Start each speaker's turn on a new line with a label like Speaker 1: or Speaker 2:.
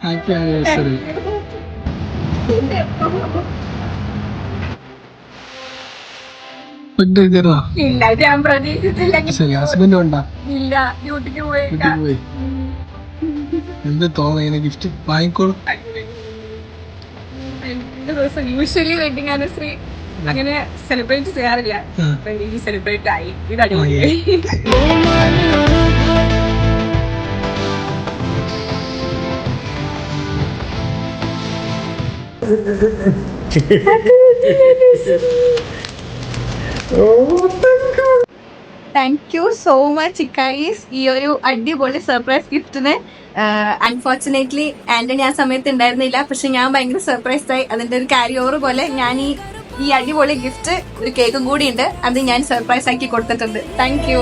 Speaker 1: Happy anniversary.
Speaker 2: ഇല്ല, ഞാൻ പ്രതീക്ഷിച്ചില്ല.
Speaker 1: ശരി, ഹസ്ബൻഡ് ഉണ്ടാ?
Speaker 2: ഇല്ല, ഡ്യൂട്ടിക്ക് പോയില്ല.
Speaker 1: പോയി. എന്ത് തോന്നുന്നു ഗിഫ്റ്റ് വാങ്ങിക്കോളൂ.
Speaker 2: ദിവസം യൂഷ്വലി വെഡിങ് ആനിവേഴ്സറി അങ്ങനെ സെലിബ്രേറ്റ് ചെയ്യാറില്ല. ഈ സെലിബ്രേറ്റ് ആയി, ഇത് അടിപൊളിയായി. Thank you so much Ikkayis, ഈ ഒരു അടിപൊളി സർപ്രൈസ് ഗിഫ്റ്റിന്. അൺഫോർച്ചുനേറ്റ്ലി ആന്റണി ആ സമയത്ത് ഉണ്ടായിരുന്നില്ല, പക്ഷെ ഞാൻ ഭയങ്കര സർപ്രൈസ് ആയി. അതിന്റെ ഒരു ക്യാരി ഓവർ പോലെ ഞാൻ ഈ അടിപൊളി ഗിഫ്റ്റ്, ഒരു കേക്കും കൂടി ഉണ്ട്, അത് ഞാൻ സർപ്രൈസ് ആക്കി കൊടുത്തിട്ടുണ്ട്. Thank you.